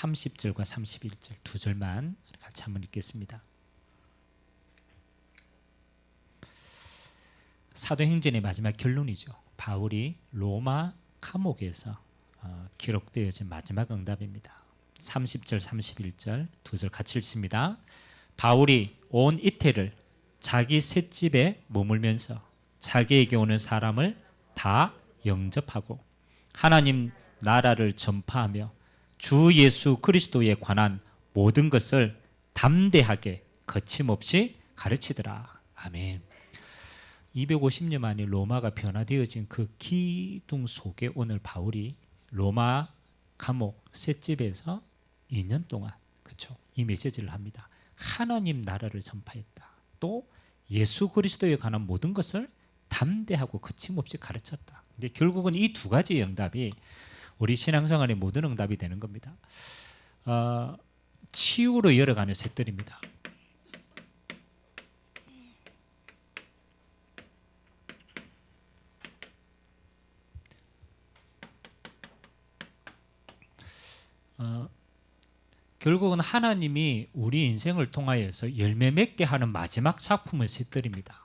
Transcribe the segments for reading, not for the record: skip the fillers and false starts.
30절과 31절 두 절만 같이 한번 읽겠습니다. 사도행전의 마지막 결론이죠. 바울이 로마 감옥에서 기록되어진 마지막 응답입니다. 30절 31절 두 절 같이 읽습니다. 바울이 온 이태를 자기 셋집에 머물면서 자기에게 오는 사람을 다 영접하고 하나님 나라를 전파하며 주 예수 그리스도에 관한 모든 것을 담대하게 거침없이 가르치더라. 아멘. 250년 만에 로마가 변화되어진 그 기둥 속에 오늘 바울이 로마 감옥 셋집에서 2년 동안 그렇죠? 이 메시지를 합니다. 하나님 나라를 전파했다. 또 예수 그리스도에 관한 모든 것을 담대하고 거침없이 가르쳤다. 근데 결국은 이 두 가지의 응답이 우리 신앙생활의 모든 응답이 되는 겁니다. 치유로 열어가는 셋들입니다. 결국은 하나님이 우리 인생을 통하여서 열매 맺게 하는 마지막 작품을 셋들입니다.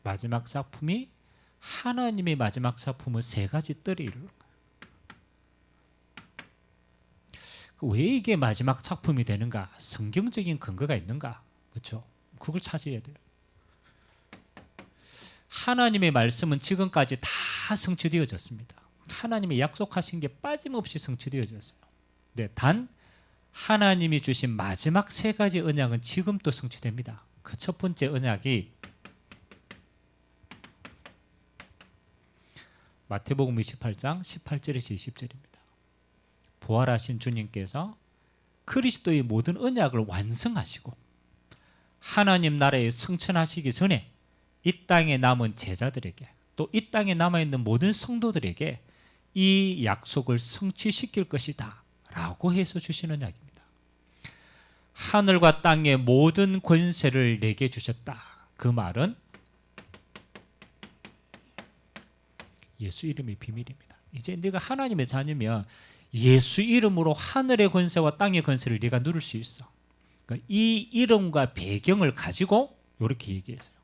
마지막 작품이 하나님의 마지막 작품은 세 가지 뜰이 이루는 거예요. 왜 이게 마지막 작품이 되는가? 성경적인 근거가 있는가? 그렇죠? 그걸 찾아야 돼요. 하나님의 말씀은 지금까지 다 성취되어졌습니다. 하나님이 약속하신 게 빠짐없이 성취되어졌어요. 네, 단 하나님이 주신 마지막 세 가지 언약은 지금 또 성취됩니다. 그 첫 번째 언약이 마태복음 28장 18절에서 20절입니다. 부활하신 주님께서 그리스도의 모든 언약을 완성하시고 하나님 나라에 승천하시기 전에 이 땅에 남은 제자들에게 또 이 땅에 남아있는 모든 성도들에게 이 약속을 성취시킬 것이다 라고 해서 주시는 언약입니다. 하늘과 땅의 모든 권세를 내게 주셨다. 그 말은 예수 이름의 비밀입니다. 이제 네가 하나님의 자녀면 예수 이름으로 하늘의 권세와 땅의 권세를 네가 누릴 수 있어. 그러니까 이 이름과 배경을 가지고 이렇게 얘기했어요.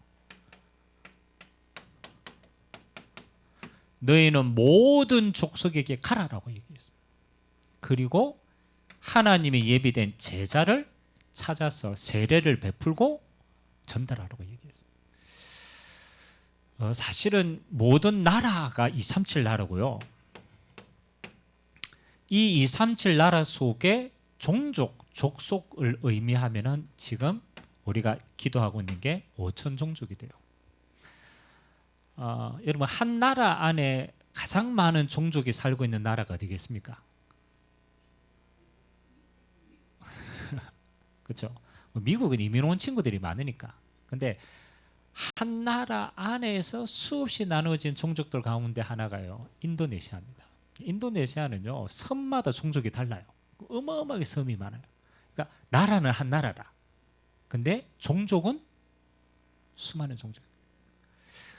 너희는 모든 족속에게 가라라고 얘기했어요. 그리고 하나님이 예비된 제자를 찾아서 세례를 베풀고 전달하라고 얘기했어요. 사실은 모든 나라가 237 나라고요. 이 237 나라 속에 종족, 족속을 의미하면은 지금 우리가 기도하고 있는 게 5천 종족이 돼요. 여러분 한 나라 안에 가장 많은 종족이 살고 있는 나라가 어디겠습니까? 그렇죠? 미국은 이민 온 친구들이 많으니까. 근데 한 나라 안에서 수없이 나누어진 종족들 가운데 하나가요. 인도네시아입니다. 인도네시아는요. 섬마다 종족이 달라요. 어마어마하게 섬이 많아요. 그러니까 나라는 한 나라라. 근데 종족은 수많은 종족.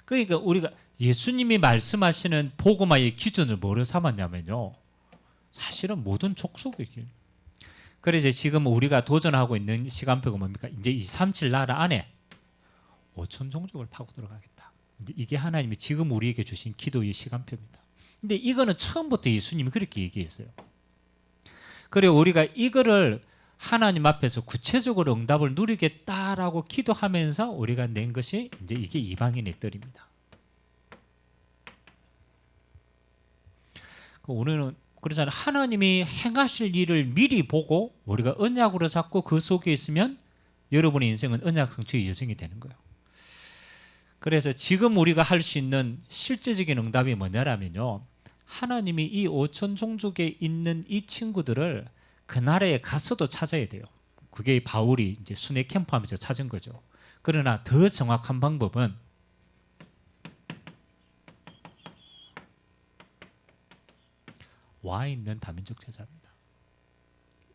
그러니까 우리가 예수님이 말씀하시는 복음화의 기준을 뭐로 삼았냐면요. 사실은 모든 족속이에요. 그래서 지금 우리가 도전하고 있는 시간표가 뭡니까? 이제 237 나라 안에 5천 종족을 파고 들어가겠다. 이게 하나님이 지금 우리에게 주신 기도의 시간표입니다. 근데 이거는 처음부터 예수님이 그렇게 얘기했어요. 그리고 우리가 이거를 하나님 앞에서 구체적으로 응답을 누리겠다라고 기도하면서 우리가 낸 것이 이제 이게 이방인의 뜰입니다. 우리는 그러잖아요. 하나님이 행하실 일을 미리 보고 우리가 언약으로 잡고 그 속에 있으면 여러분의 인생은 언약 성취의 여정이 되는 거예요. 그래서 지금 우리가 할 수 있는 실제적인 응답이 뭐냐면요. 하나님이 이 5천 종족에 있는 이 친구들을 그 나라에 가서도 찾아야 돼요. 그게 바울이 이제 순회 캠프하면서 찾은 거죠. 그러나 더 정확한 방법은 와 있는 다민족 제자입니다.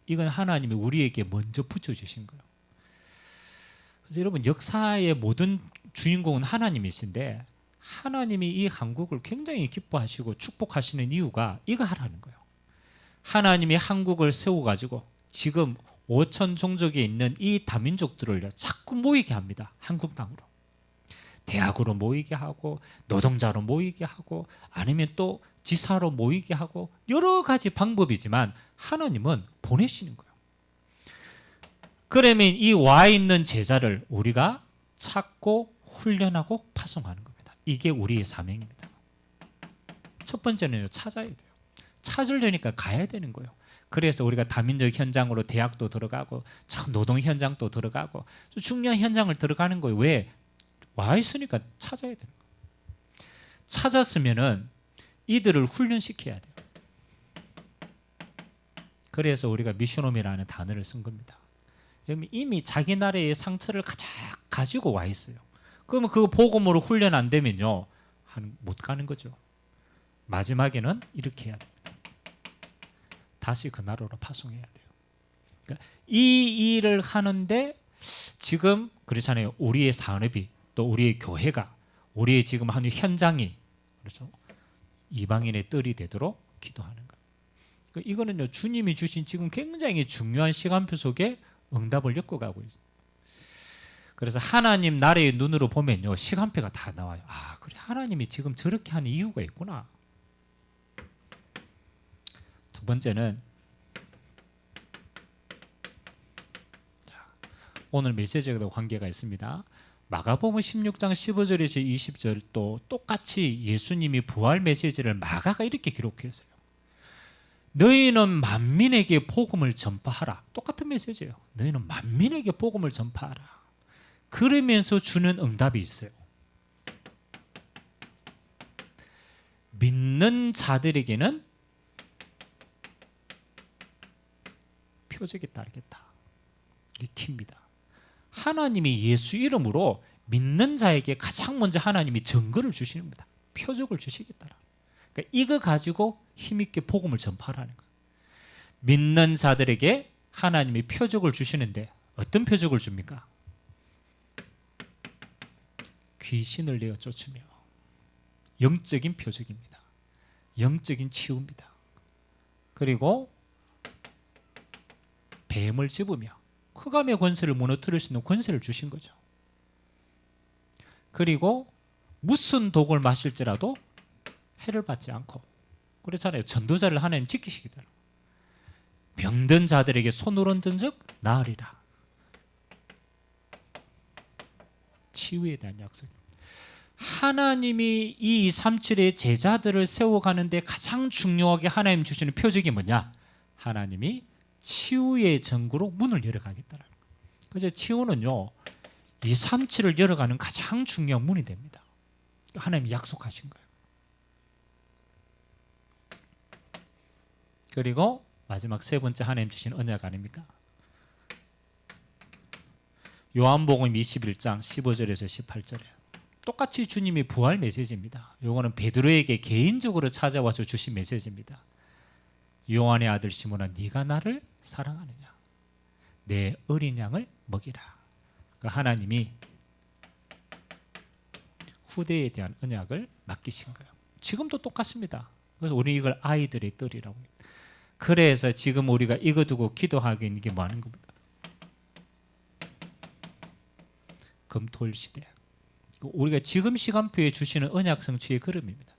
이건 하나님이 우리에게 먼저 붙여주신 거예요. 그래서 여러분 역사의 모든 주인공은 하나님이신데 하나님이 이 한국을 굉장히 기뻐하시고 축복하시는 이유가 이거 하라는 거예요. 하나님이 한국을 세워가지고 지금 5천 종족에 있는 이 다민족들을 자꾸 모이게 합니다. 한국 땅으로. 대학으로 모이게 하고 노동자로 모이게 하고 아니면 또 지사로 모이게 하고 여러 가지 방법이지만 하나님은 보내시는 거예요. 그러면 이 와 있는 제자를 우리가 찾고 훈련하고 파송하는 겁니다. 이게 우리의 사명입니다. 첫 번째는 찾아야 돼요. 찾으려니까 가야 되는 거예요. 그래서 우리가 다민족 현장으로 대학도 들어가고 노동 현장도 들어가고 중요한 현장을 들어가는 거예요. 왜? 와 있으니까 찾아야 되는 거예요. 찾았으면은 이들을 훈련시켜야 돼요. 그래서 우리가 미션홈이라는 단어를 쓴 겁니다. 이미 자기 나라의 상처를 가지고 와 있어요. 그러면 그 복음으로 훈련 안 되면요, 못 가는 거죠. 마지막에는 이렇게 해야 됩니다. 다시 그 나라로 파송해야 돼요. 그러니까 이 일을 하는데 지금 그렇잖아요. 우리의 산업이 또 우리의 교회가 우리의 지금 하는 현장이 그렇죠. 이방인의 뜰이 되도록 기도하는 거예요. 그러니까 이거는요, 주님이 주신 지금 굉장히 중요한 시간표 속에 응답을 엮어가고 있어요. 그래서 하나님 나라의 눈으로 보면요, 시간표가 다 나와요. 아, 그래, 하나님이 지금 저렇게 하는 이유가 있구나. 두 번째는 오늘 메시지와도 관계가 있습니다. 마가복음 16장 15절에서 20절도 똑같이 예수님이 부활 메시지를 마가가 이렇게 기록했어요. 너희는 만민에게 복음을 전파하라. 똑같은 메시지예요. 너희는 만민에게 복음을 전파하라. 그러면서 주는 응답이 있어요. 믿는 자들에게는 표적이 따르겠다. 이게 키입니다. 하나님이 예수 이름으로 믿는 자에게 가장 먼저 하나님이 증거를 주시는 겁니다. 표적을 주시겠다. 그러니까 이거 가지고 힘있게 복음을 전파하라는 거예요. 믿는 자들에게 하나님이 표적을 주시는데 어떤 표적을 줍니까? 귀신을 내어 쫓으며 영적인 표적입니다. 영적인 치유입니다. 그리고 뱀을 집으며 흑암의 권세를 무너뜨릴 수 있는 권세를 주신 거죠. 그리고 무슨 독을 마실지라도 해를 받지 않고, 그렇잖아요. 전도자를 하나님 지키시기 때문에 병든 자들에게 손을 얹은 즉 나으리라. 치유에 대한 약속입니다. 하나님이 이 237의 제자들을 세워가는데 가장 중요하게 하나님 주시는 표적이 뭐냐? 하나님이 치유의 전구로 문을 열어가겠다는 거예요. 그래서 치유는요, 237을 열어가는 가장 중요한 문이 됩니다. 하나님이 약속하신 거예요. 그리고 마지막 세 번째 하나님 주신 언약 아닙니까? 요한복음 21장 15절에서 18절에 똑같이 주님이 부활 메시지입니다. 요거는 베드로에게 개인적으로 찾아와서 주신 메시지입니다. 요한의 아들 시몬아, 네가 나를 사랑하느냐? 내 어린 양을 먹이라. 그러니까 하나님이 후대에 대한 언약을 맡기신 거예요. 지금도 똑같습니다. 그래서 우리 이걸 아이들의 뜰이라고 해요. 그래서 지금 우리가 이거 두고 기도하기 있는 게 뭐 하는 겁니까? 금토일 시대. 우리가 지금 시간표에 주시는 언약 성취의 걸음입니다.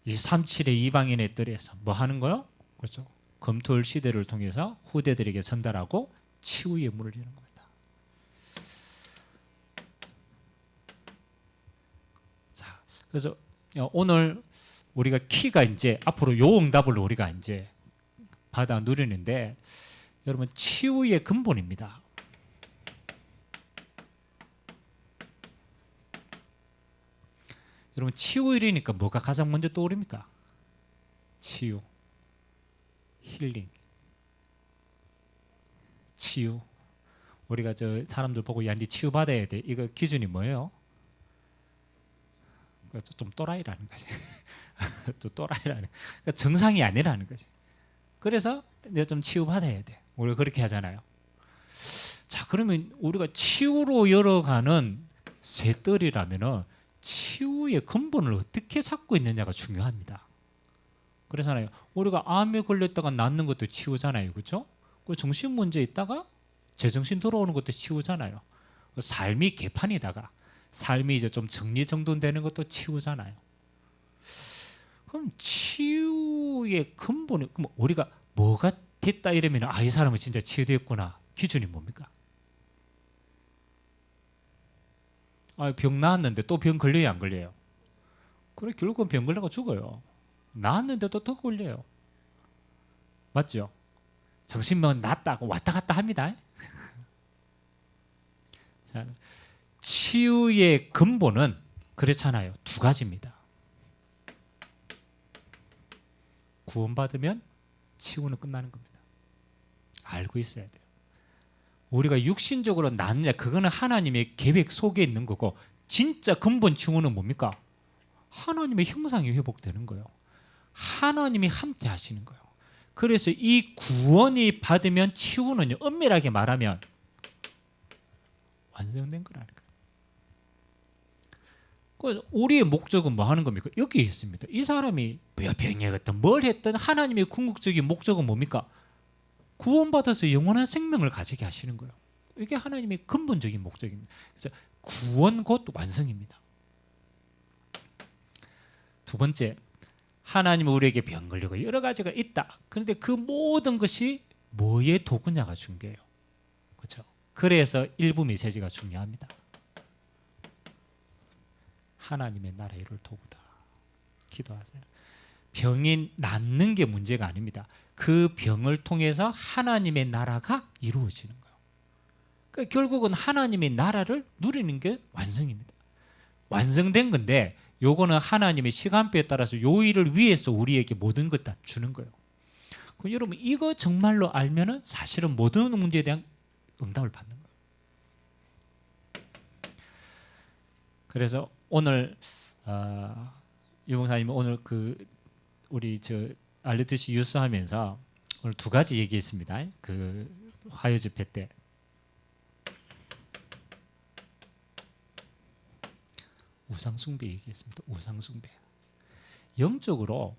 이 37의 이방인의 뜰에서 뭐 하는 거요? 그렇죠. 금토일 시대를 통해서 후대들에게 전달하고 치유의 문을 여는 겁니다. 자, 그래서 오늘 우리가 키가 이제 앞으로 요 응답을 우리가 이제 받아 누리는데, 여러분 치유의 근본입니다. 여러분 치유일이니까 뭐가 가장 먼저 떠오릅니까? 치유, 힐링, 치유. 우리가 저 사람들 보고 야, 니 치유 받아야 돼. 이거 기준이 뭐예요? 좀 또라이라는 거지. 또 또라이라는. 그러니까 정상이 아니라는 거지. 그래서 내가 좀 치유 받아야 돼. 우리가 그렇게 하잖아요. 자, 그러면 우리가 치유로 열어가는 새 뜰이라면은 치유의 근본을 어떻게 잡고 있느냐가 중요합니다. 그래서요, 우리가 암에 걸렸다가 낫는 것도 치유잖아요, 그렇죠? 그 정신 문제 있다가 제정신 들어오는 것도 치유잖아요. 삶이 개판이다가 삶이 이제 좀 정리정돈되는 것도 치유잖아요. 그럼 치유의 근본이, 그럼 우리가 뭐가 됐다 이러면 이 사람은 진짜 치유됐구나. 기준이 뭡니까? 병 나았는데 또 병 걸려요, 안 걸려요? 그래, 결국은 병 걸려가 죽어요. 나았는데도 더 걸려요. 맞죠? 정신병 낫다고 왔다 갔다 합니다. 자, 치유의 근본은 그렇잖아요. 두 가지입니다. 구원받으면 치유는 끝나는 겁니다. 알고 있어야 돼요. 우리가 육신적으로 낫느냐, 그거는 하나님의 계획 속에 있는 거고, 진짜 근본 치유는 뭡니까? 하나님의 형상이 회복되는 거예요. 하나님이 함께 하시는 거예요. 그래서 이 구원이 받으면 치유는 엄밀하게 말하면 완성된 거라니까요. 우리의 목적은 뭐 하는 겁니까? 여기에 있습니다. 이 사람이 병이었든 뭘 했든 하나님의 궁극적인 목적은 뭡니까? 구원받아서 영원한 생명을 가지게 하시는 거예요. 이게 하나님의 근본적인 목적입니다. 그래서 구원 곧 완성입니다. 두 번째, 하나님은 우리에게 병 걸리고 여러 가지가 있다. 그런데 그 모든 것이 뭐의 도구냐가 중요해요. 그렇죠? 그래서 일부 메시지가 중요합니다. 하나님의 나라의 이룰 도구다. 기도하세요. 병이 낫는 게 문제가 아닙니다. 그 병을 통해서 하나님의 나라가 이루어지는 거예요. 그러니까 결국은 하나님의 나라를 누리는 게 완성입니다. 완성된 건데 요거는 하나님의 시간표에 따라서 요 일을 위해서 우리에게 모든 것 다 주는 거예요. 그럼 여러분 이거 정말로 알면은 사실은 모든 문제에 대한 응답을 받는 거예요. 그래서 오늘 유봉사님 오늘 우리 알려듯이 유스하면서 오늘 두 가지 얘기했습니다. 그 화요 집회 때 우상 숭배 얘기했습니다. 우상 숭배. 영적으로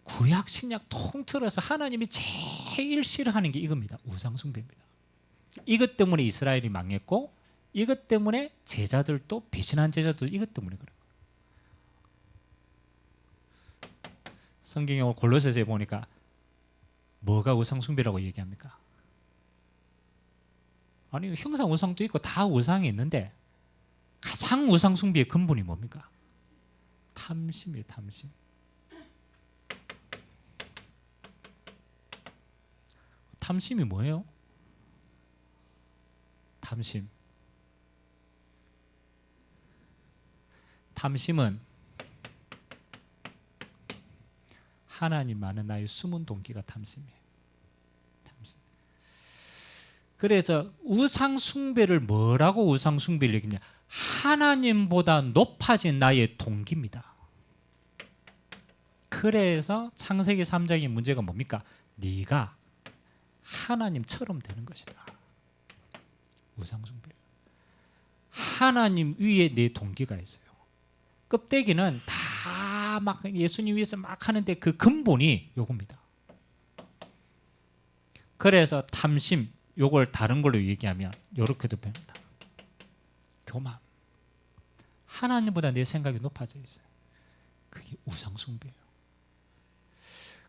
구약 신약 통틀어서 하나님이 제일 싫어하는 게 이겁니다. 우상 숭배입니다. 이것 때문에 이스라엘이 망했고 이것 때문에 제자들도 배신한 제자들 이것 때문에 그래요. 성경에 오늘 골로새서에 보니까 뭐가 우상 숭배라고 얘기합니까? 아니 형상 우상도 있고 다 우상이 있는데 가장 우상 숭배의 근본이 뭡니까? 탐심이에요. 탐심. 탐심이 뭐예요? 탐심. 탐심은 하나님 많은 나의 숨은 동기가 탐심이에요. 탐심. 그래서 우상 숭배를 뭐라고 우상 숭배를 얘기하냐? 하나님보다 높아진 나의 동기입니다. 그래서 창세기 3장의 문제가 뭡니까? 네가 하나님처럼 되는 것이다. 우상 숭배. 하나님 위에 내 동기가 있어요. 껍데기는 다 막 예수님 위해서 막 하는데 그 근본이 요겁니다. 그래서 탐심, 요걸 다른 걸로 얘기하면 요렇게도 변한다. 교만. 하나님보다 내 생각이 높아져 있어요. 그게 우상 숭배예요.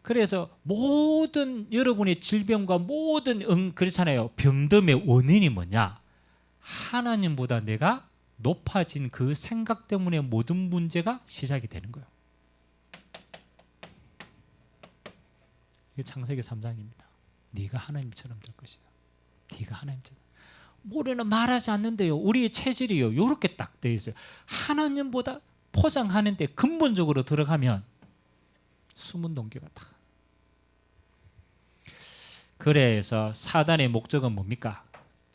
그래서 모든 여러분의 질병과 모든 그렇잖아요. 병듦의 원인이 뭐냐? 하나님보다 내가 높아진 그 생각 때문에 모든 문제가 시작이 되는 거예요. 이게 창세기 3장입니다. 네가 하나님처럼 될 것이다. 네가 하나님처럼. 우리는 말하지 않는데요. 우리의 체질이요. 이렇게 딱 되어 있어요. 하나님보다 포장하는데 근본적으로 들어가면 숨은 동기가 다. 그래서 사단의 목적은 뭡니까?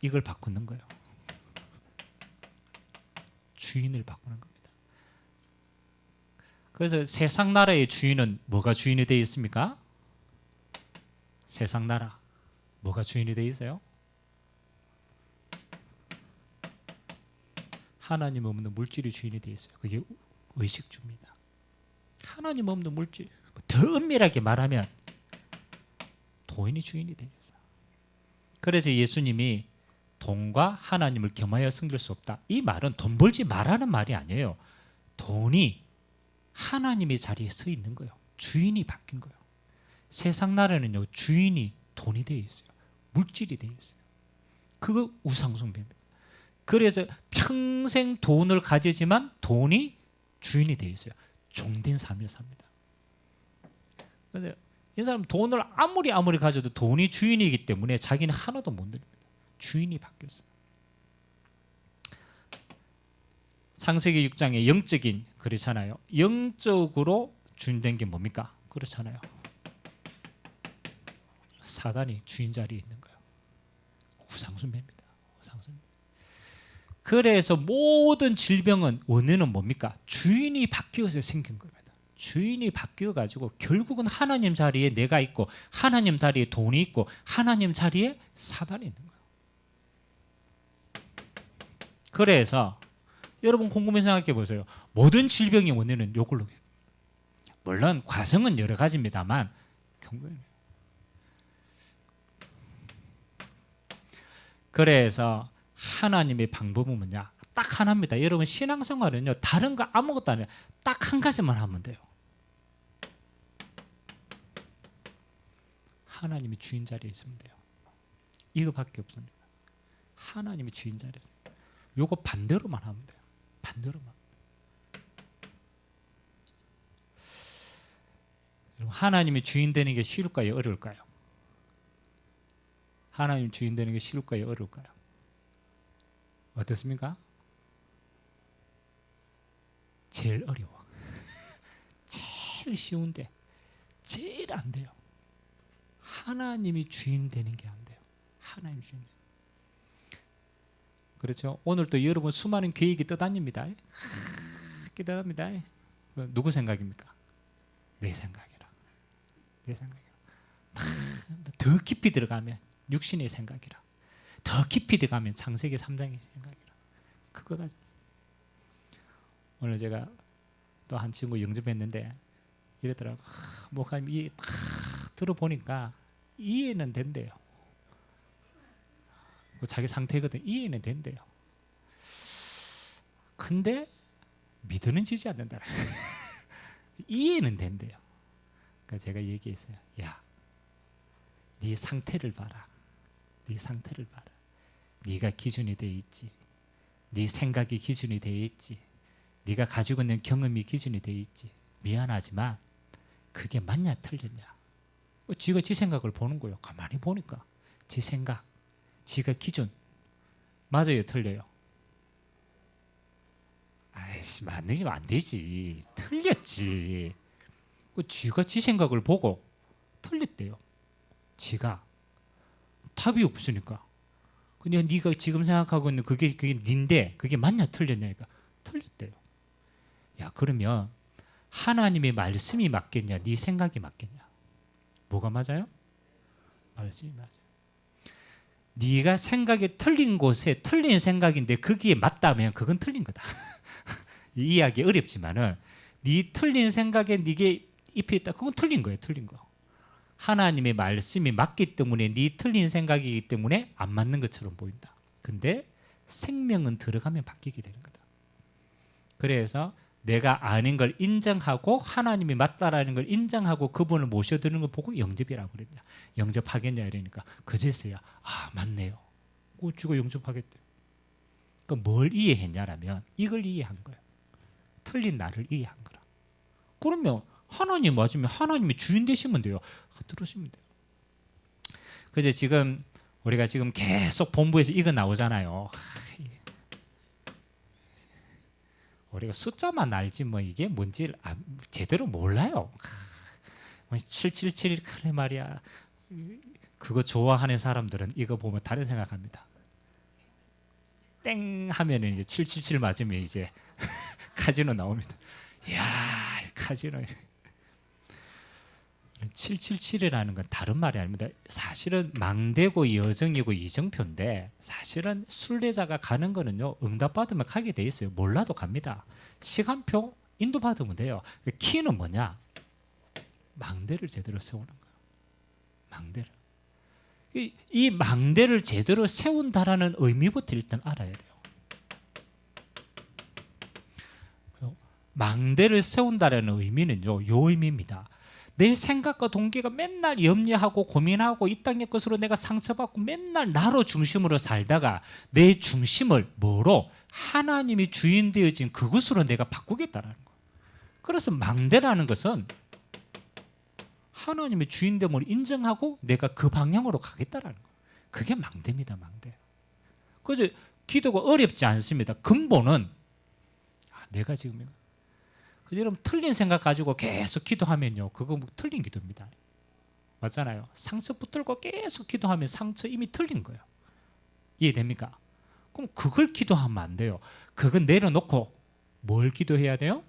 이걸 바꾸는 거예요. 주인을 바꾸는 겁니다. 그래서 세상 나라의 주인은 뭐가 주인이 되어 있습니까? 세상 나라 뭐가 주인이 되어 있어요? 하나님 없는 물질이 주인이 되어 있어요. 그게 의식주입니다. 하나님 없는 물질. 더 엄밀하게 말하면 돈이 주인이 되겠어. 그래서 예수님이 돈과 하나님을 겸하여 섬길 수 없다. 이 말은 돈 벌지 말라는 말이 아니에요. 돈이 하나님의 자리에 서 있는 거예요. 주인이 바뀐 거예요. 세상 나라는요, 주인이 돈이 되어 있어요. 물질이 되어 있어요. 그거 우상숭배입니다. 그래서 평생 돈을 가지지만 돈이 주인이 되어 있어요. 종된 삶을 삽니다. 그래서 이 사람 돈을 아무리 가져도 돈이 주인이기 때문에 자기는 하나도 못 누립니다. 주인이 바뀌었어요. 창세기 6장에 영적인 그렇잖아요. 영적으로 주인된 게 뭡니까? 그렇잖아요. 사단이 주인 자리에 있는 거예요. 우상숭배입니다. 우상숭배. 그래서 모든 질병은 원인은 뭡니까? 주인이 바뀌어서 생긴 겁니다. 주인이 바뀌어가지고 결국은 하나님 자리에 내가 있고 하나님 자리에 돈이 있고 하나님 자리에 사단이 있는 거예요. 그래서 여러분 곰곰이 생각해 보세요. 모든 질병의 원인은 이걸로. 물론 과정은 여러 가지입니다만 그래서 하나님의 방법은 뭐냐? 딱 하나입니다. 여러분 신앙생활은요, 다른 거 아무것도 아니에요. 딱 한 가지만 하면 돼요. 하나님이 주인 자리에 있으면 돼요. 이거밖에 없습니다. 하나님이 주인 자리에 있으면 돼요. 요거 반대로만 하면 돼요. 반대로만. 하나님이 주인 되는 게 쉬울까요? 어려울까요? 하나님 주인 되는 게 쉬울까요? 어려울까요? 어떻습니까? 제일 어려워. 제일 쉬운데 제일 안 돼요. 하나님이 주인 되는 게 안 돼요. 하나님 주인. 그렇죠? 오늘 또 여러분 수많은 계획이 떠다닙니다. 떠납니다. 누구 생각입니까? 내 생각이라. 내 생각이라. 더 깊이 들어가면 육신의 생각이라. 더 깊이 들어가면 창세기 3장의 생각이라. 그거가 오늘 제가 또 한 친구 영접했는데 이랬더라고. 목사님 이 딱 들어보니까 이해는 된대요. 자기 상태거든. 이해는 된대요. 근데 믿어는 지지 않는다. 이해는 된대요. 그러니까 제가 얘기했어요. 야, 네 상태를 봐라. 네 상태를 봐라. 네가 기준이 돼 있지. 네 생각이 기준이 돼 있지. 네가 가지고 있는 경험이 기준이 돼 있지. 미안하지만 그게 맞냐 틀렸냐. 지가 지 생각을 보는 거예요. 가만히 보니까 지 생각, 지가 기준 맞아요, 틀려요? 아이씨, 맞으면 안 되지. 틀렸지. 지가 지 생각을 보고 틀렸대요. 지가 답이 없으니까. 근데 네가 지금 생각하고 있는 그게 닌데 그게 맞냐 틀렸냐니까 틀렸대요. 야, 그러면 하나님의 말씀이 맞겠냐, 네 생각이 맞겠냐? 뭐가 맞아요? 말씀이 맞아요. 네가 생각이 틀린 곳에 틀린 생각인데 거기에 맞다면 그건 틀린 거다. 이해하기 어렵지만은 네 틀린 생각에 네게 입혀 있다. 그건 틀린 거예요. 틀린 거. 하나님의 말씀이 맞기 때문에 네 틀린 생각이기 때문에 안 맞는 것처럼 보인다. 근데 생명은 들어가면 바뀌게 되는 거다. 그래서 내가 아는 걸 인정하고 하나님이 맞다라는 걸 인정하고 그분을 모셔드는 걸 보고 영접이라고 그랬냐. 영접하겠냐 이러니까 그제서야 아 맞네요. 주고 영접하겠대요. 그러니까 뭘 이해했냐라면 이걸 이해한 거예요. 틀린 나를 이해한 거라. 그러면 하나님 맞으면 하나님이 주인 되시면 돼요. 들으시면 돼요. 그래서 지금 우리가 지금 계속 본부에서 이거 나오잖아요. 우리가 숫자만 알지 뭐 이게 뭔지 제대로 몰라요. 777 그래 말이야. 그거 좋아하는 사람들은 이거 보면 다른 생각합니다. 땡 하면은 이제 777 맞으면 이제 카지노 나옵니다. 이야, 카지노. 777이라는 건 다른 말이 아닙니다. 사실은 망대고 여정이고 이정표인데 사실은 순례자가 가는 거는요 응답받으면 가게 돼 있어요. 몰라도 갑니다. 시간표 인도받으면 돼요. 키는 뭐냐? 망대를 제대로 세우는 거예요. 망대를. 이 망대를 제대로 세운다라는 의미부터 일단 알아야 돼요. 망대를 세운다라는 의미는요, 요 의미입니다. 내 생각과 동기가 맨날 염려하고 고민하고 이 땅의 것으로 내가 상처받고 맨날 나로 중심으로 살다가 내 중심을 뭐로? 하나님이 주인 되어진 그것으로 내가 바꾸겠다라는 거예요. 그래서 망대라는 것은 하나님의 주인됨을 인정하고 내가 그 방향으로 가겠다라는 거예요. 그게 망대입니다. 망대. 그래서 기도가 어렵지 않습니다. 근본은 내가 지금 여러분 틀린 생각 가지고 계속 기도하면요, 그거 틀린 기도입니다. 맞잖아요. 상처 붙들고 계속 기도하면 상처 이미 틀린 거예요. 이해됩니까? 그럼 그걸 기도하면 안 돼요. 그건 내려놓고 뭘 기도해야 돼요?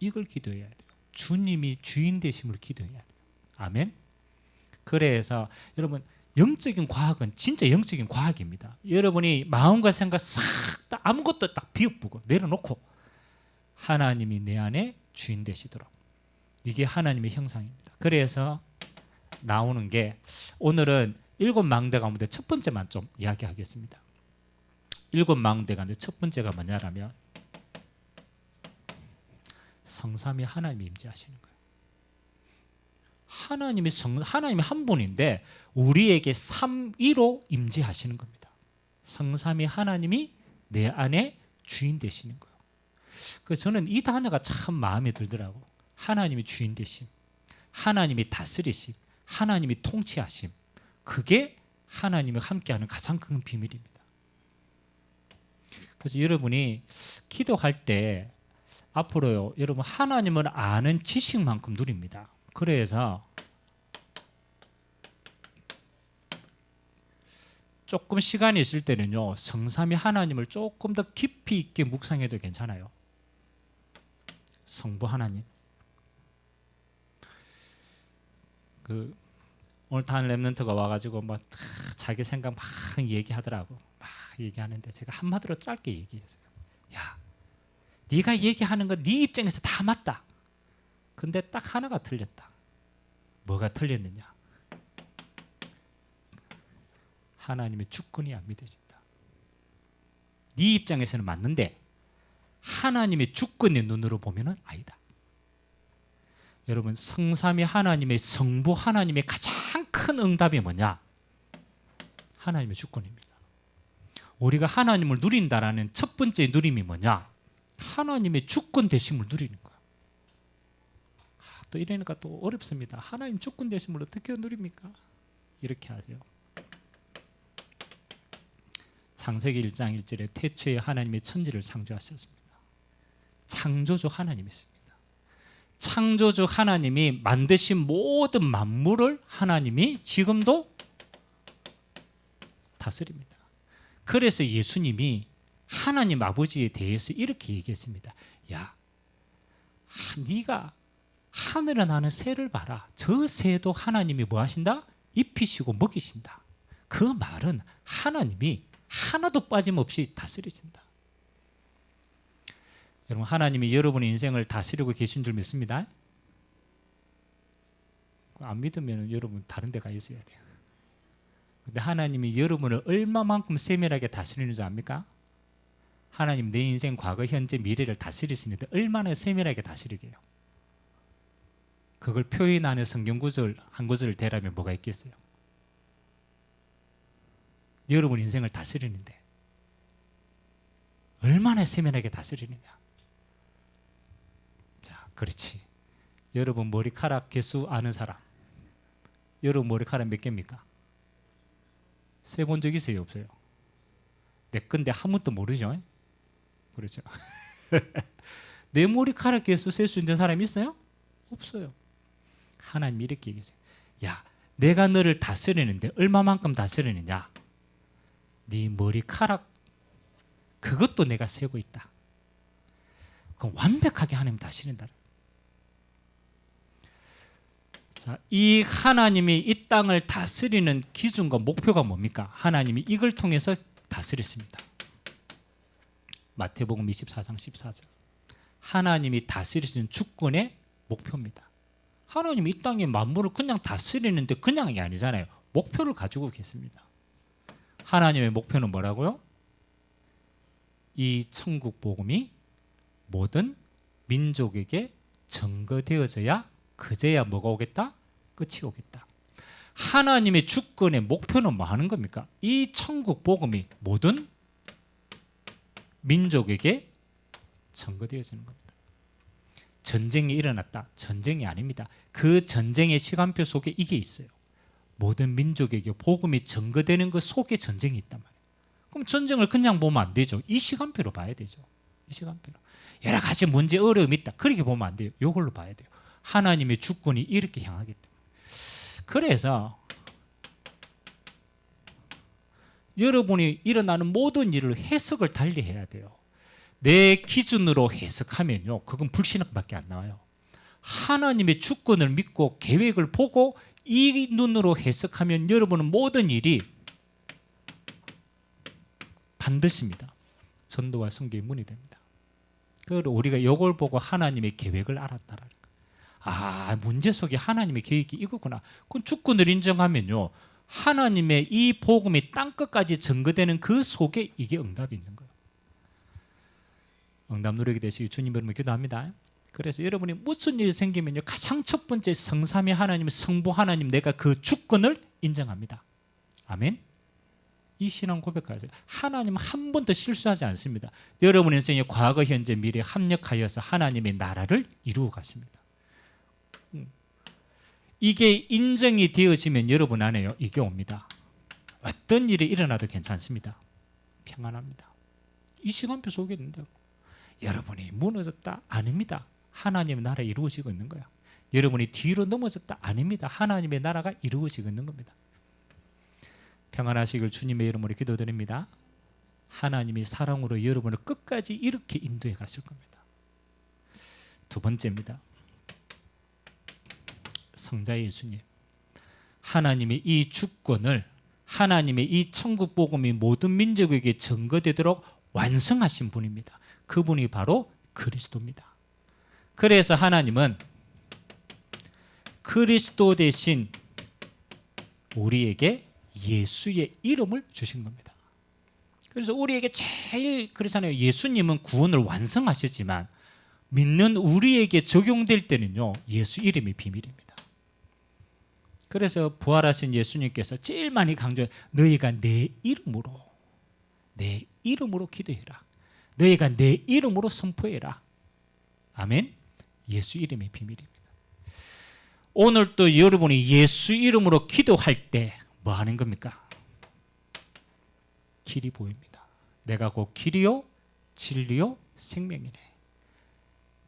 이걸 기도해야 돼요. 주님이 주인 되심을 기도해야 돼요. 아멘. 그래서 여러분 영적인 과학은 진짜 영적인 과학입니다. 여러분이 마음과 생각 싹 다 아무것도 딱 비워보고 내려놓고 하나님이 내 안에 주인 되시도록, 이게 하나님의 형상입니다. 그래서 나오는 게 오늘은 7망대 가운데 첫 번째만 좀 이야기하겠습니다. 7망대 가운데 첫 번째가 뭐냐라면 성삼위 하나님이 임재하시는 거예요. 하나님이 한 분인데 우리에게 삼위로 임재하시는 겁니다. 성삼위 하나님이 내 안에 주인 되시는 거예요. 그래서 저는 이 단어가 참 마음에 들더라고. 하나님이 주인 되심, 하나님이 다스리심, 하나님이 통치하심, 그게 하나님이 함께하는 가장 큰 비밀입니다. 그래서 여러분이 기도할 때 앞으로요, 여러분 하나님을 아는 지식만큼 누립니다. 그래서 조금 시간이 있을 때는요, 성삼위 하나님을 조금 더 깊이 있게 묵상해도 괜찮아요. 성부 하나님. 오늘 단 렘넌트가 와가지고 막 자기 생각 막 얘기하더라고. 막 얘기하는데 제가 한마디로 짧게 얘기했어요. 야, 네가 얘기하는 거 네 입장에서 다 맞다. 근데 딱 하나가 틀렸다. 뭐가 틀렸느냐? 하나님의 주권이 안 믿어진다. 네 입장에서는 맞는데 하나님의 주권의 눈으로 보면은 아니다. 여러분, 성삼위 하나님의 성부 하나님의 가장 큰 응답이 뭐냐? 하나님의 주권입니다. 우리가 하나님을 누린다라는 첫 번째 누림이 뭐냐? 하나님의 주권 되심을 누리는 거야. 또 이러니까 또 어렵습니다. 하나님 주권 되심을 어떻게 누립니까? 이렇게 하죠. 창세기 1장 1절에 태초에 하나님의 천지를 창조하셨습니다. 창조주 하나님이십니다. 창조주 하나님이 만드신 모든 만물을 하나님이 지금도 다스립니다. 그래서 예수님이 하나님 아버지에 대해서 이렇게 얘기했습니다. 야, 네가 하늘에 나는 새를 봐라. 저 새도 하나님이 뭐 하신다? 입히시고 먹이신다. 그 말은 하나님이 하나도 빠짐없이 다스리신다. 여러분, 하나님이 여러분의 인생을 다스리고 계신 줄 믿습니다. 안 믿으면 여러분 다른 데 가 있어야 돼요. 근데 하나님이 여러분을 얼마만큼 세밀하게 다스리는 줄 압니까? 하나님 내 인생 과거 현재 미래를 다스리시는데 얼마나 세밀하게 다스리게요. 그걸 표현하는 성경 구절 한 구절을 대라면 뭐가 있겠어요? 여러분 인생을 다스리는데 얼마나 세밀하게 다스리느냐. 자, 그렇지. 여러분 머리카락 개수 아는 사람, 여러분 머리카락 몇 개입니까? 세본 적 있어요? 없어요? 내 건데 한 번도 모르죠? 그렇죠. 내 머리카락 개수 셀 수 있는 사람이 있어요? 없어요. 하나님이 이렇게 얘기했어요. 야, 내가 너를 다스리는데 얼마만큼 다스리느냐? 네 머리카락 그것도 내가 세고 있다. 그럼 완벽하게 하나님 다스린다. 자, 이 하나님이 이 땅을 다스리는 기준과 목표가 뭡니까? 하나님이 이걸 통해서 다스렸습니다. 마태복음 24장 14절. 하나님이 다스리시는 주권의 목표입니다. 하나님이 이 땅의 만물을 그냥 다스리는데 그냥이 아니잖아요. 목표를 가지고 계십니다. 하나님의 목표는 뭐라고요? 이 천국 복음이 모든 민족에게 전거되어져야 그제야 뭐가 오겠다? 끝이 오겠다. 하나님의 주권의 목표는 뭐 하는 겁니까? 이 천국 복음이 모든 민족에게 전거되어지는 겁니다. 전쟁이 일어났다. 전쟁이 아닙니다. 그 전쟁의 시간표 속에 이게 있어요. 모든 민족에게 복음이 전거되는 그 속에 전쟁이 있단 말이에요. 그럼 전쟁을 그냥 보면 안 되죠. 이 시간표로 봐야 되죠. 이 시간표로. 여러 가지 문제, 어려움이 있다. 그렇게 보면 안 돼요. 이걸로 봐야 돼요. 하나님의 주권이 이렇게 향하기 때문에. 그래서 여러분이 일어나는 모든 일을 해석을 달리 해야 돼요. 내 기준으로 해석하면요, 그건 불신앙밖에 안 나와요. 하나님의 주권을 믿고 계획을 보고 이 눈으로 해석하면 여러분은 모든 일이 반드시입니다. 전도와 선교의 문이 됩니다. 그리고 우리가 이걸 보고 하나님의 계획을 알았다라는 거예요. 아, 문제 속에 하나님의 계획이 이거구나. 그럼 주권을 인정하면요, 하나님의 이 복음이 땅끝까지 전거되는 그 속에 이게 응답이 있는 거예요. 응답 누리게 되시기 주님 이름으로 기도합니다. 그래서 여러분이 무슨 일이 생기면요, 가장 첫 번째 성삼위 하나님, 성부 하나님, 내가 그 주권을 인정합니다. 아멘. 이 신앙 고백하세요. 하나님은 한 번도 실수하지 않습니다. 여러분 인생의 과거, 현재, 미래 합력하여서 하나님의 나라를 이루어 가십니다. 이게 인정이 되어지면 여러분 안에요, 이게 옵니다. 어떤 일이 일어나도 괜찮습니다. 평안합니다. 이 시간표 속에 있는데요. 여러분이 무너졌다? 아닙니다. 하나님의 나라 이루어지고 있는 거야. 여러분이 뒤로 넘어졌다? 아닙니다. 하나님의 나라가 이루어지고 있는 겁니다. 평안하시길 주님의 이름으로 기도드립니다. 하나님이 사랑으로 여러분을 끝까지 이렇게 인도해 가실 겁니다. 두 번째입니다. 성자 예수님, 하나님의 이 주권을, 하나님의 이 천국 복음이 모든 민족에게 전거되도록 완성하신 분입니다. 그분이 바로 그리스도입니다. 그래서 하나님은 그리스도 대신 우리에게 예수의 이름을 주신 겁니다. 그래서 우리에게 제일 그렇잖아요. 예수님은 구원을 완성하셨지만 믿는 우리에게 적용될 때는요, 예수 이름이 비밀입니다. 그래서 부활하신 예수님께서 제일 많이 강조해, 너희가 내 이름으로 기도해라. 너희가 내 이름으로 선포해라. 아멘. 예수 이름의 비밀입니다. 오늘 또 여러분이 예수 이름으로 기도할 때 뭐 하는 겁니까? 길이 보입니다. 내가 곧 길이요 진리요 생명이네.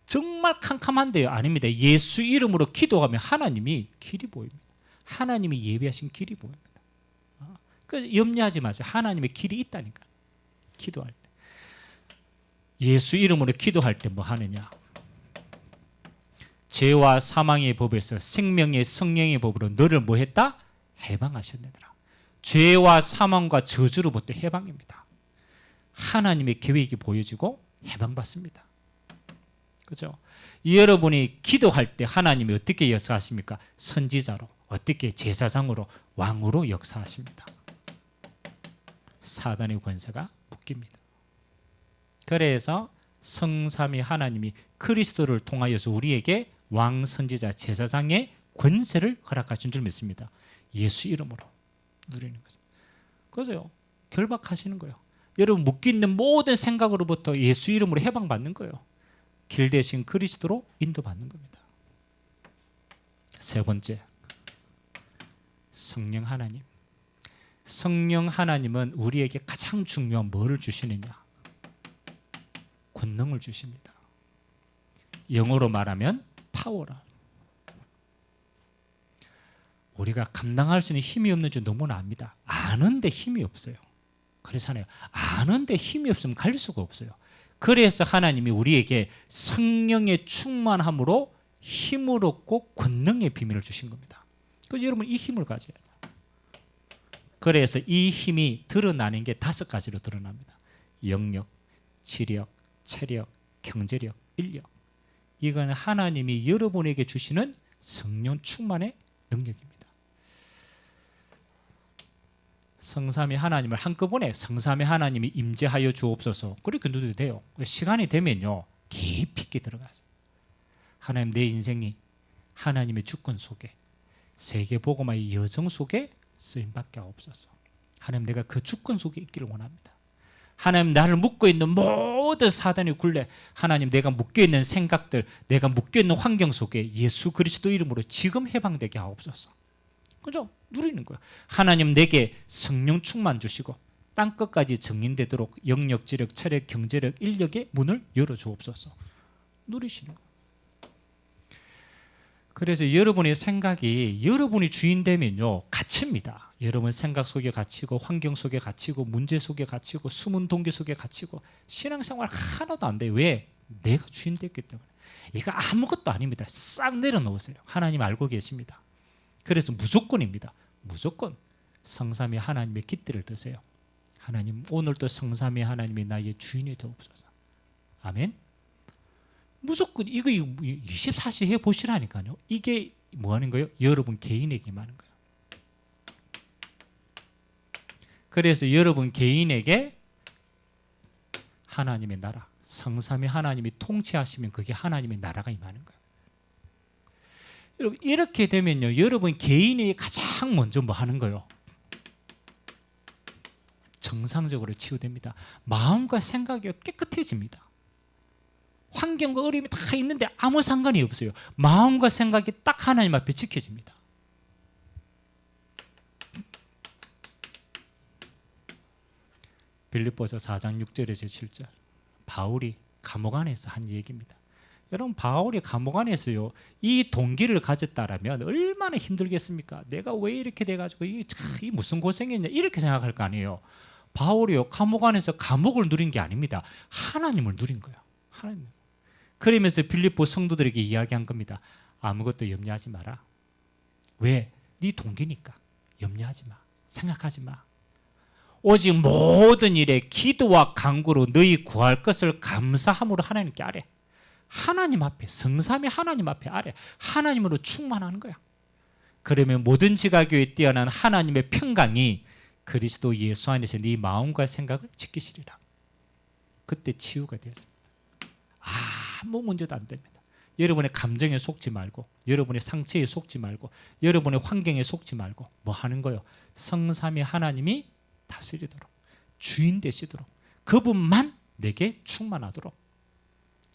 정말 캄캄한데요? 아닙니다. 예수 이름으로 기도하면 하나님이 길이 보입니다. 하나님이 예비하신 길이 보입니다. 그 염려하지 마세요. 하나님의 길이 있다니까. 기도할 때. 예수 이름으로 기도할 때 뭐 하느냐? 죄와 사망의 법에서 생명의 성령의 법으로 너를 뭐 했다? 해방하셨느니라. 죄와 사망과 저주로부터 해방입니다. 하나님의 계획이 보여지고 해방받습니다. 그죠? 여러분이 기도할 때 하나님이 어떻게 역사하십니까? 선지자로, 어떻게 제사장으로, 왕으로 역사하십니다. 사단의 권세가 묶입니다. 그래서 성삼위 하나님이 그리스도를 통하여서 우리에게 왕, 선지자, 제사장의 권세를 허락하신 줄 믿습니다. 예수 이름으로 누리는 거죠. 그죠? 결박하시는 거예요. 여러분 묶이는 모든 생각으로부터 예수 이름으로 해방받는 거예요. 길 대신 그리스도로 인도받는 겁니다. 세 번째, 성령 하나님. 성령 하나님은 우리에게 가장 중요한 뭐를 주시느냐? 권능을 주십니다. 영어로 말하면 파워라. 우리가 감당할 수 있는 힘이 없는 줄 너무나 압니다. 아는데 힘이 없어요. 그렇잖아요. 아는데 힘이 없으면 갈 수가 없어요. 그래서 하나님이 우리에게 성령의 충만함으로 힘을 얻고 권능의 비밀을 주신 겁니다. 그래서 여러분 이 힘을 가져야 돼요. 그래서 이 힘이 드러나는 게 5가지로 드러납니다. 영력, 지력, 체력, 경제력, 인력. 이건 하나님이 여러분에게 주시는 성령 충만의 능력입니다. 성삼위 하나님을 한꺼번에 성삼위 하나님이 임재하여 주옵소서 그렇게 누려도 돼요. 시간이 되면요 깊이 있게 들어가서 하나님 내 인생이 하나님의 주권 속에 세계복음화의 여정 속에 쓰임받게 하옵소서. 하나님 내가 그 주권 속에 있기를 원합니다. 하나님 나를 묶고 있는 모든 사단의 굴레, 하나님 내가 묶여있는 생각들, 내가 묶여있는 환경 속에 예수 그리스도 이름으로 지금 해방되게 하옵소서. 그죠? 누리는 거야. 하나님 내게 성령 충만 주시고 땅끝까지 정인되도록 영역, 지력, 체력, 경제력, 인력의 문을 열어주옵소서. 누리시는 거야. 그래서 여러분의 생각이 여러분이 주인 되면요 갇힙니다. 여러분 생각 속에 갇히고 환경 속에 갇히고 문제 속에 갇히고 숨은 동기 속에 갇히고 신앙생활 하나도 안 돼요. 왜? 내가 주인 됐기 때문에. 이거 아무것도 아닙니다. 싹 내려놓으세요. 하나님 알고 계십니다. 그래서 무조건입니다. 무조건 성삼위 하나님의 깃들을 드세요. 하나님 오늘도 성삼위 하나님이 나의 주인이 되옵소서. 아멘. 무조건 이거 24시 해보시라니까요. 이게 뭐 하는 거예요? 여러분 개인에게만 하는 거예요. 그래서 여러분 개인에게 하나님의 나라, 성삼위 하나님이 통치하시면 그게 하나님의 나라가 임하는 거예요. 여러분 이렇게 되면요 여러분 개인이 가장 먼저 뭐 하는 거예요? 정상적으로 치유됩니다. 마음과 생각이 깨끗해집니다. 환경과 어려움이 다 있는데 아무 상관이 없어요. 마음과 생각이 딱 하나님 앞에 지켜집니다. 빌립보서 4장 6절에서 7절 바울이 감옥 안에서 한 얘기입니다. 여러분 바울이 감옥 안에서요 이 동기를 가졌다라면 얼마나 힘들겠습니까? 내가 왜 이렇게 돼가지고 이 무슨 고생했냐 이렇게 생각할 거 아니에요. 바울이요 감옥 안에서 감옥을 누린 게 아닙니다. 하나님을 누린 거예요. 하나님. 그러면서 빌립보 성도들에게 이야기한 겁니다. 아무것도 염려하지 마라. 왜? 네 동기니까. 염려하지 마. 생각하지 마. 오직 모든 일에 기도와 간구로 너희 구할 것을 감사함으로 하나님께 아뢰. 하나님 앞에 성삼위 하나님 앞에 아뢰. 하나님으로 충만하는 거야. 그러면 모든 지각교에 뛰어난 하나님의 평강이 그리스도 예수 안에서 네 마음과 생각을 지키시리라. 그때 치유가 되었습니다. 아무 문제도 안 됩니다. 여러분의 감정에 속지 말고 여러분의 상처에 속지 말고 여러분의 환경에 속지 말고 뭐 하는 거예요? 성삼위 하나님이 다스리도록 주인 되시도록 그분만 내게 충만하도록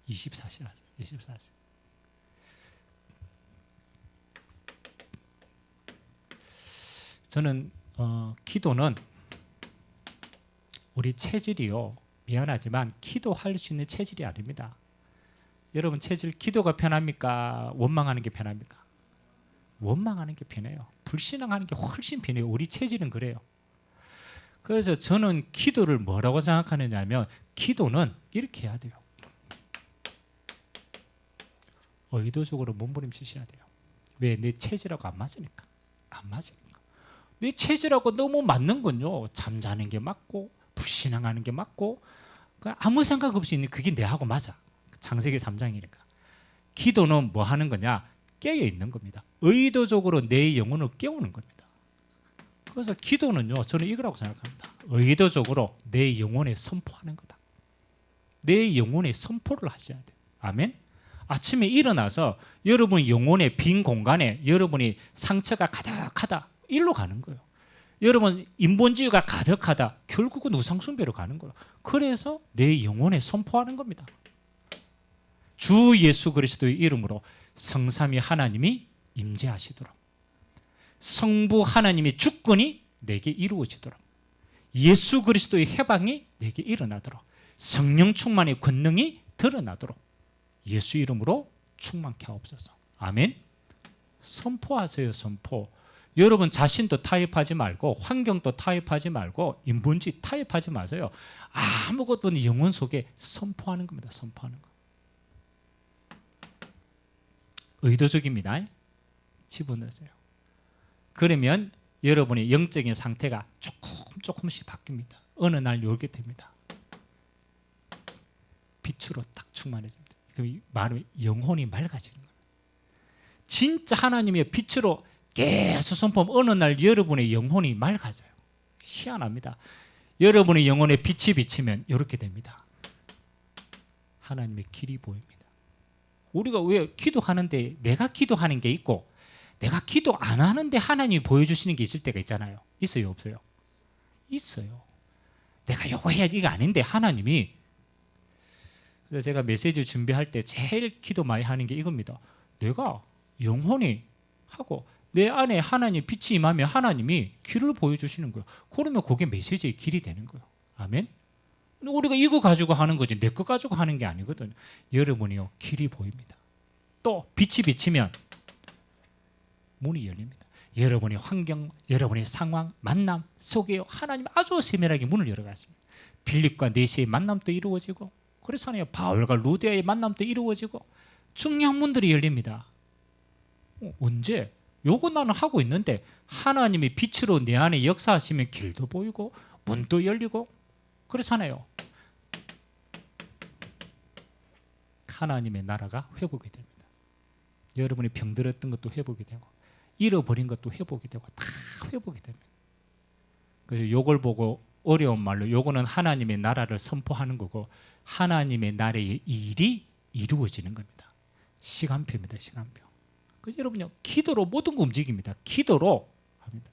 24시간 하세요. 24시. 저는 기도는 우리 체질이요 미안하지만 기도할 수 있는 체질이 아닙니다. 여러분 체질 기도가 편합니까? 원망하는 게 편합니까? 원망하는 게 편해요. 불신앙하는 게 훨씬 편해요. 우리 체질은 그래요. 그래서 저는 기도를 뭐라고 생각하느냐 하면 기도는 이렇게 해야 돼요. 의도적으로 몸부림치셔야 돼요. 왜? 내 체질하고 안 맞으니까. 안 맞으니까. 내 체질하고 너무 맞는 건요. 잠자는 게 맞고 불신앙하는 게 맞고 아무 생각 없이 있는 그게 내하고 맞아. 창세기 3장이니까. 기도는 뭐 하는 거냐? 깨어 있는 겁니다. 의도적으로 내 영혼을 깨우는 겁니다. 그래서 기도는요. 저는 이거라고 생각합니다. 의도적으로 내 영혼에 선포하는 거다. 내 영혼에 선포를 하셔야 돼요. 아멘. 아침에 일어나서 여러분 영혼의 빈 공간에 여러분이 상처가 가득하다. 일로 가는 거예요. 여러분 인본주의가 가득하다. 결국은 우상숭배로 가는 거예요. 그래서 내 영혼에 선포하는 겁니다. 주 예수 그리스도의 이름으로 성삼위 하나님이 임재하시도록 성부 하나님의 주권이 내게 이루어지도록 예수 그리스도의 해방이 내게 일어나도록 성령 충만의 권능이 드러나도록 예수 이름으로 충만케 하옵소서. 아멘. 선포하세요. 선포. 여러분 자신도 타협하지 말고 환경도 타협하지 말고 인본주의 타협하지 마세요. 아무것도 없는 영혼 속에 선포하는 겁니다. 선포하는 거. 의도적입니다. 집어넣으세요. 그러면 여러분의 영적인 상태가 조금씩 바뀝니다. 어느 날 요렇게 됩니다. 빛으로 딱 충만해집니다. 말하면 영혼이 맑아지는 거예요. 진짜 하나님의 빛으로 계속 선포하면 어느 날 여러분의 영혼이 맑아져요. 희한합니다. 여러분의 영혼에 빛이 비치면 이렇게 됩니다. 하나님의 길이 보입니다. 우리가 왜 기도하는데 내가 기도하는 게 있고 내가 기도 안 하는데 하나님이 보여주시는 게 있을 때가 있잖아요. 있어요, 없어요? 있어요. 내가 요거 해야지 이거 아닌데 하나님이. 그래서 제가 메시지 준비할 때 제일 기도 많이 하는 게 이겁니다. 내가 영혼이 하고 내 안에 하나님 빛이 임하면 하나님이 길을 보여주시는 거예요. 그러면 그게 메시지의 길이 되는 거예요. 아멘. 우리가 이거 가지고 하는 거지 내 거 가지고 하는 게 아니거든요. 여러분이요 길이 보입니다. 또 빛이 비치면 문이 열립니다. 여러분의 환경, 여러분의 상황, 만남 속에 하나님 아주 세밀하게 문을 열어갔습니다. 빌립과 네시의 만남도 이루어지고 그렇잖아요. 바울과 루디아의 만남도 이루어지고 중요한 문들이 열립니다. 언제? 요거 나는 하고 있는데 하나님이 빛으로 내 안에 역사하시면 길도 보이고 문도 열리고 그렇잖아요. 하나님의 나라가 회복이 됩니다. 여러분이 병들었던 것도 회복이 되고 잃어버린 것도 회복이 되고 다 회복이 됩니다. 그래서 요걸 보고 어려운 말로 요거는 하나님의 나라를 선포하는 거고 하나님의 나라의 일이 이루어지는 겁니다. 시간표입니다. 시간표. 그래서 여러분요 기도로 모든 거 움직입니다. 기도로 합니다.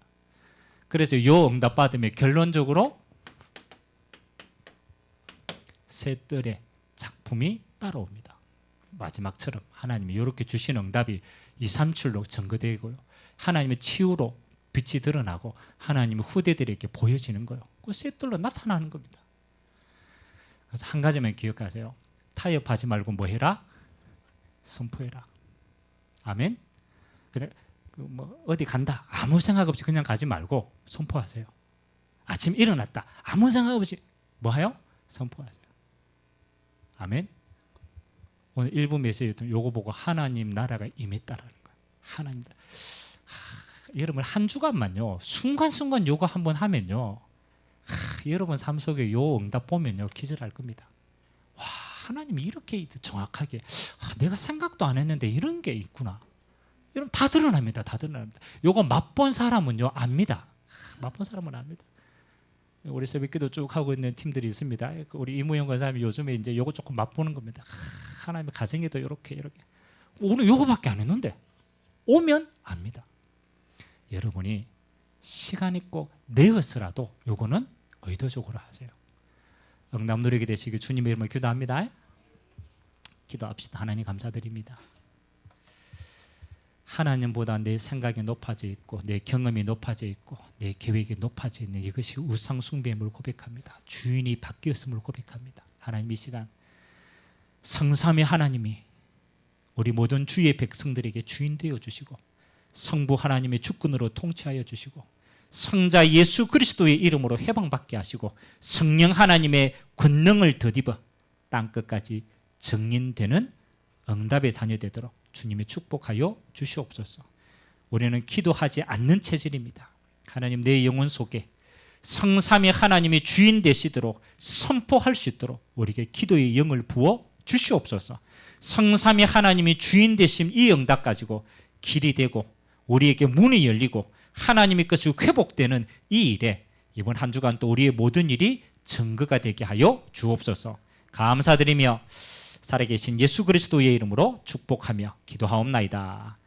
그래서 요 응답 받으면 결론적으로 새 뜰의 작품이 따라옵니다. 마지막처럼 하나님이 이렇게 주신 응답이 2, 3출로 증거되고요. 하나님의 치유로 빛이 드러나고 하나님의 후대들에게 보여지는 거예요. 그 새 뜰로 나타나는 겁니다. 그래서 한 가지만 기억하세요. 타협하지 말고 뭐 해라? 선포해라. 아멘. 뭐 어디 간다 아무 생각 없이 그냥 가지 말고 선포하세요. 아침 일어났다 아무 생각 없이 뭐 해요? 선포하세요. 아멘. 오늘 1부 메시지였던 요거 보고 하나님 나라가 임했다라는 거예요. 하나님 나라. 여러분 한 주간만요 순간순간 요거 한번 하면요 여러분 삶 속에 요 응답 보면요 기절할 겁니다. 와 하나님이 이렇게 정확하게 내가 생각도 안 했는데 이런 게 있구나. 여러분 다 드러납니다. 다 드러납니다. 요거 맛본 사람은요 압니다. 맛본 사람은 압니다. 우리 새벽기도 쭉 하고 있는 팀들이 있습니다. 우리 이무영 권사님이 요즘에 이제 요거 조금 맛보는 겁니다. 하나님의 가정에도 이렇게 오늘 요거밖에 안 했는데 오면 압니다. 여러분이 시간 있고 내어서라도 요거는 의도적으로 하세요. 응답 누리게 되시길 주님의 이름으로 기도합니다. 기도합시다. 하나님 감사드립니다. 하나님보다 내 생각이 높아져 있고 내 경험이 높아져 있고 내 계획이 높아져 있는 이것이 우상 숭배임을 고백합니다. 주인이 바뀌었음을 고백합니다. 하나님 이 시간 성삼위 하나님이 우리 모든 주의 백성들에게 주인 되어 주시고 성부 하나님의 주권으로 통치하여 주시고 성자 예수 그리스도의 이름으로 해방받게 하시고 성령 하나님의 권능을 덧입어 땅끝까지 증인되는 응답의 자녀 되도록 주님이 축복하여 주시옵소서. 우리는 기도하지 않는 체질입니다. 하나님 내 영혼 속에 성삼위 하나님이 주인 되시도록 선포할 수 있도록 우리에게 기도의 영을 부어 주시옵소서. 성삼위 하나님이 주인 되심 이 응답 가지고 길이 되고 우리에게 문이 열리고 하나님의 것이 회복되는 이 일에 이번 한 주간 또 우리의 모든 일이 증거가 되게 하여 주옵소서. 감사드리며 살아계신 예수 그리스도의 이름으로 축복하며 기도하옵나이다.